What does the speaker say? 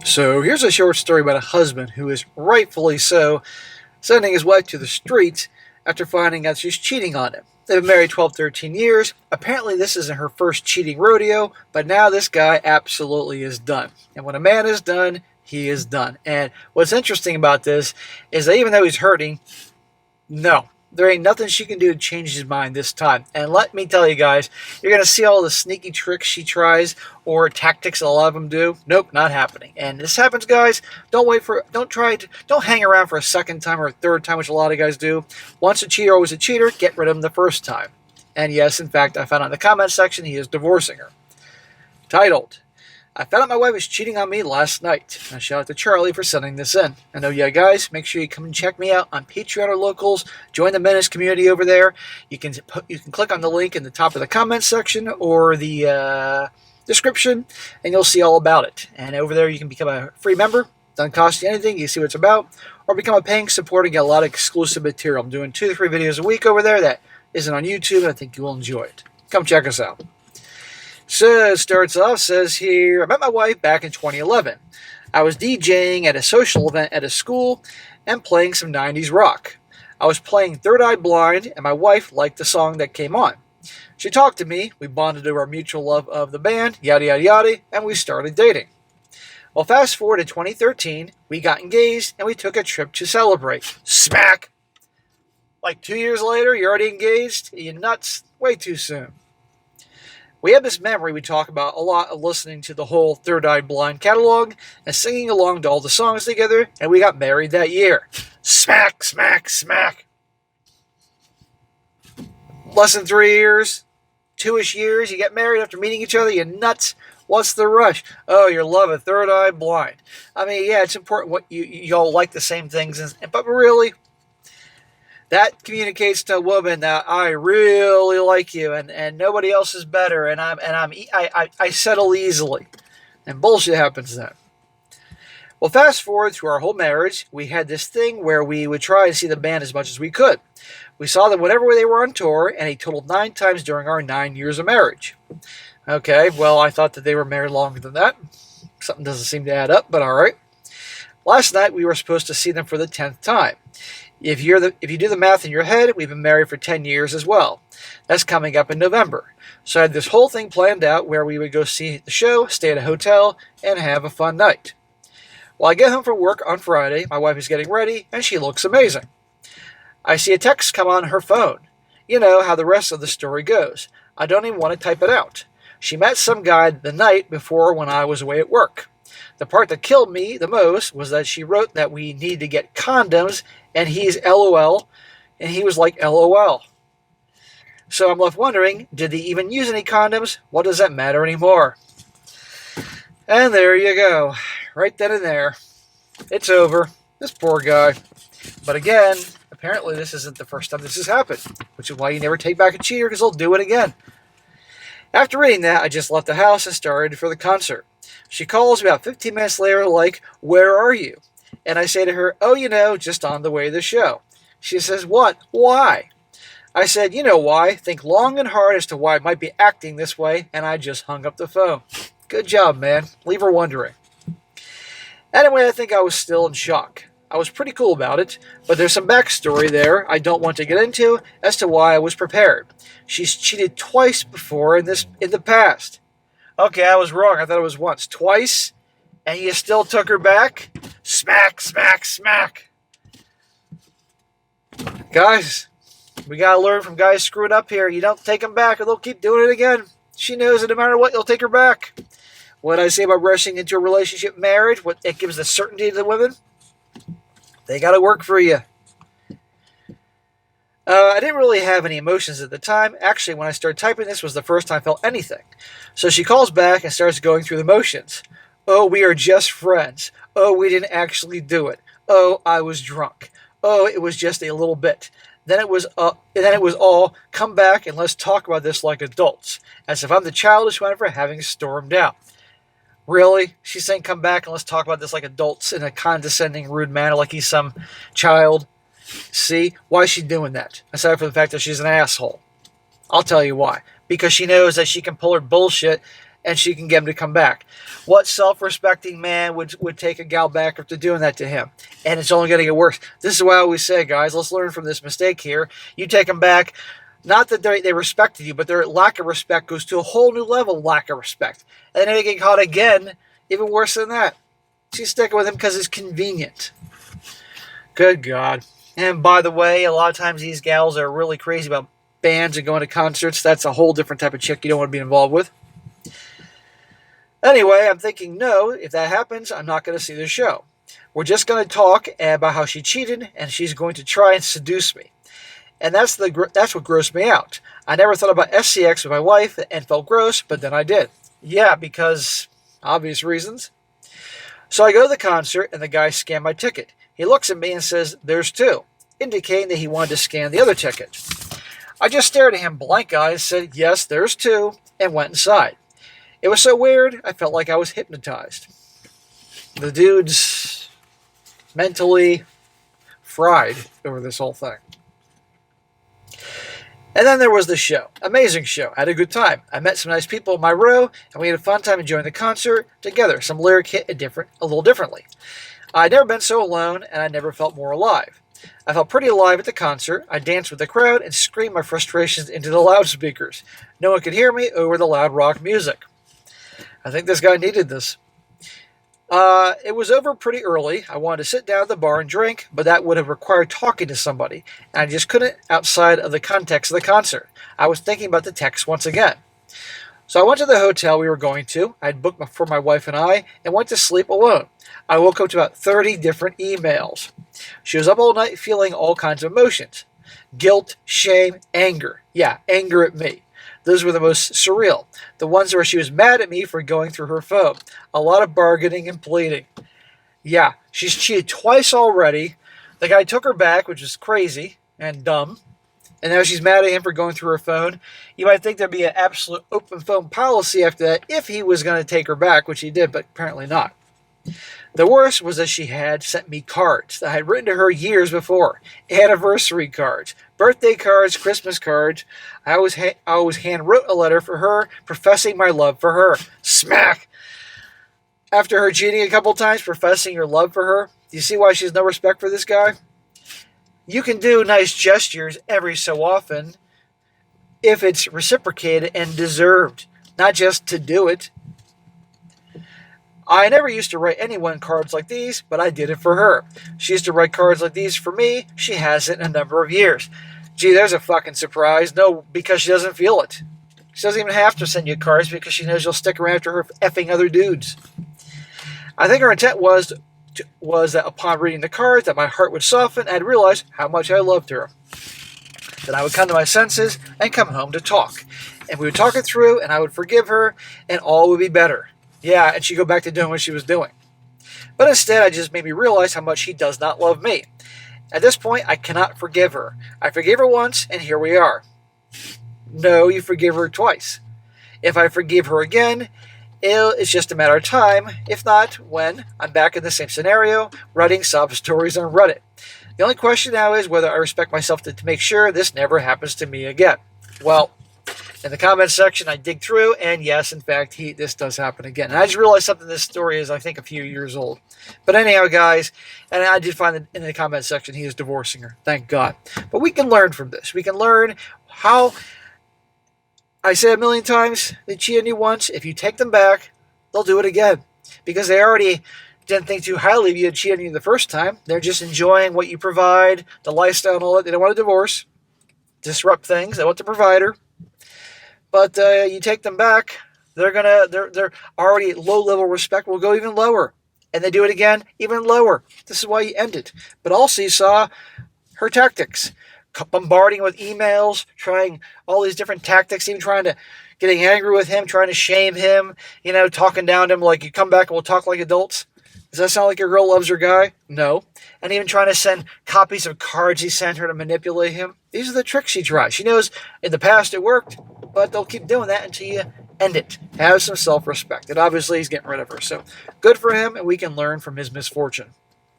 So here's a short story about a husband who is rightfully so sending his wife to the streets after finding out she's cheating on him. They've been married 12, 13 years. Apparently, this isn't her first cheating rodeo, but now this guy absolutely is done. And when a man is done, he is done. And what's interesting about this is that even though he's hurting, no, there ain't nothing she can do to change his mind this time. And let me tell you guys, you're going to see all the sneaky tricks she tries or tactics a lot of them do. Nope, not happening. And this happens, guys. Don't hang around for a second time or a third time, which a lot of guys do. Once a cheater, always a cheater. Get rid of him the first time. And yes, in fact, I found out in the comment section he is divorcing her. Titled, I found out my wife was cheating on me last night. And shout out to Charlie for sending this in. And oh yeah, guys, make sure you come and check me out on Patreon or Locals. Join the Menace community over there. You can click on the link in the top of the comment section or the description, and you'll see all about it. And over there, you can become a free member. Doesn't cost you anything. You see what it's about. Or become a paying supporter and get a lot of exclusive material. I'm doing 2 to 3 videos a week over there that isn't on YouTube. I think you will enjoy it. Come check us out. So it starts off, says here, I met my wife back in 2011. I was DJing at a social event at a school and playing some 90s rock. I was playing Third Eye Blind, and my wife liked the song that came on. She talked to me, we bonded over our mutual love of the band, yada yada yada, and we started dating. Well, fast forward to 2013, we got engaged, and we took a trip to celebrate. Smack! Like 2 years later, you're already engaged? Are you nuts? Way too soon. We have this memory we talk about a lot of listening to the whole Third Eye Blind catalog and singing along to all the songs together, and we got married that year. Smack, smack, smack. Less than 3 years, 2-ish years, you get married after meeting each other, you nuts. What's the rush? Oh, you're loving Third Eye Blind. I mean, yeah, it's important what you all like the same things, but really, that communicates to a woman that I really like you, and nobody else is better, and I settle easily, and bullshit happens then. Well, fast forward through our whole marriage, we had this thing where we would try and see the band as much as we could. We saw them whenever they were on tour, and he totaled 9 times during our 9 years of marriage. Okay, well, I thought that they were married longer than that. Something doesn't seem to add up, but all right. Last night, we were supposed to see them for the 10th time. If you do the math in your head, we've been married for 10 years as well. That's coming up in November. So I had this whole thing planned out where we would go see the show, stay at a hotel, and have a fun night. Well, I get home from work on Friday. My wife is getting ready, and she looks amazing. I see a text come on her phone. You know how the rest of the story goes. I don't even want to type it out. She met some guy the night before when I was away at work. The part that killed me the most was that she wrote that we need to get condoms, and he's LOL, and he was like LOL. So I'm left wondering, did they even use any condoms? What does that matter anymore? And there you go. Right then and there. It's over. This poor guy. But again, apparently this isn't the first time this has happened, which is why you never take back a cheater, because they'll do it again. After reading that, I just left the house and started for the concert. She calls about 15 minutes later like, where are you? And I say to her, oh, just on the way to the show. She says, what? Why? I said, you know why. Think long and hard as to why I might be acting this way, and I just hung up the phone. Good job, man. Leave her wondering. Anyway, I think I was still in shock. I was pretty cool about it, but there's some backstory there I don't want to get into as to why I was prepared. She's cheated twice before in the past. Okay, I was wrong. I thought it was once. Twice? And you still took her back? Smack, smack, smack. Guys, we gotta learn from guys screwing up here. You don't take them back or they'll keep doing it again. She knows that no matter what, you'll take her back. What I say about rushing into a relationship marriage, what it gives the certainty to the women, they gotta work for you. I didn't really have any emotions at the time. Actually, when I started typing, this was the first time I felt anything. So she calls back and starts going through the motions. Oh, we are just friends. Oh, we didn't actually do it. Oh, I was drunk. Oh, it was just a little bit. Then it was all, come back and let's talk about this like adults. As if I'm the childish one for having stormed out. Really? She's saying come back and let's talk about this like adults in a condescending, rude manner like he's some child. See? Why is she doing that? Aside from the fact that she's an asshole. I'll tell you why. Because she knows that she can pull her bullshit and she can get him to come back. What self-respecting man would take a gal back after doing that to him? And it's only going to get worse. This is why I always say, guys, let's learn from this mistake here. You take them back, not that they respected you, but their lack of respect goes to a whole new level of lack of respect. And then they get caught again, even worse than that. She's sticking with him because it's convenient. Good God. And by the way, a lot of times these gals are really crazy about bands and going to concerts. That's a whole different type of chick you don't want to be involved with. Anyway, I'm thinking, no, if that happens, I'm not going to see the show. We're just going to talk about how she cheated, and she's going to try and seduce me. And that's what grossed me out. I never thought about SCX with my wife and felt gross, but then I did. Yeah, because obvious reasons. So I go to the concert, and the guy scanned my ticket. He looks at me and says, "There's two," indicating that he wanted to scan the other ticket. I just stared at him blank-eyed, said, "Yes, there's two," and went inside. It was so weird, I felt like I was hypnotized. The dude's mentally fried over this whole thing. And then there was the show. Amazing show. I had a good time. I met some nice people in my row, and we had a fun time enjoying the concert together. Some lyric hit a little differently. I'd never been so alone, and I never felt more alive. I felt pretty alive at the concert. I danced with the crowd and screamed my frustrations into the loudspeakers. No one could hear me over the loud rock music. I think this guy needed this. It was over pretty early. I wanted to sit down at the bar and drink, but that would have required talking to somebody, and I just couldn't outside of the context of the concert. I was thinking about the text once again. So I went to the hotel we were going to. I had booked for my wife and I, and went to sleep alone. I woke up to about 30 different emails. She was up all night feeling all kinds of emotions. Guilt, shame, anger. Yeah, anger at me. Those were the most surreal. The ones where she was mad at me for going through her phone. A lot of bargaining and pleading. Yeah, she's cheated twice already. The guy took her back, which is crazy and dumb. And now she's mad at him for going through her phone. You might think there'd be an absolute open phone policy after that if he was going to take her back, which he did, but apparently not. The worst was that she had sent me cards that I had written to her years before. Anniversary cards, birthday cards, Christmas cards. I always hand-wrote a letter for her, professing my love for her. Smack! After her cheating a couple times, professing your love for her, do you see why she has no respect for this guy? You can do nice gestures every so often if it's reciprocated and deserved, not just to do it. I never used to write anyone cards like these, but I did it for her. She used to write cards like these for me. She hasn't in a number of years. Gee, there's a fucking surprise. No, because she doesn't feel it. She doesn't even have to send you cards because she knows you'll stick around after her effing other dudes. I think her intent was that upon reading the cards that my heart would soften and I'd realize how much I loved her. That I would come to my senses and come home to talk. And we would talk it through and I would forgive her and all would be better. Yeah, and she'd go back to doing what she was doing. But instead, it just made me realize how much she does not love me. At this point, I cannot forgive her. I forgave her once, and here we are. No, you forgive her twice. If I forgive her again, it's just a matter of time. If not, when I'm back in the same scenario, writing sob stories on Reddit. The only question now is whether I respect myself to make sure this never happens to me again. Well, in the comments section, I dig through, and yes, in fact, this does happen again. And I just realized something. This story is, I think, a few years old. But anyhow, guys, and I did find that in the comments section, he is divorcing her. Thank God. But we can learn from this. We can learn how, I said a million times, they cheat on you once. If you take them back, they'll do it again. Because they already didn't think too highly of you and cheated on you the first time. They're just enjoying what you provide, the lifestyle and all that. They don't want a divorce. Disrupt things. They want the provider. But you take them back, they're already low level respect will go even lower. And they do it again, even lower. This is why you end it. But also you saw her tactics. Bombarding with emails, trying all these different tactics, even getting angry with him, trying to shame him, talking down to him like, you come back and we'll talk like adults. Does that sound like your girl loves her guy? No. And even trying to send copies of cards he sent her to manipulate him. These are the tricks she tries. She knows in the past it worked, but they'll keep doing that until you end it. Have some self-respect. And obviously he's getting rid of her. So good for him, and we can learn from his misfortune.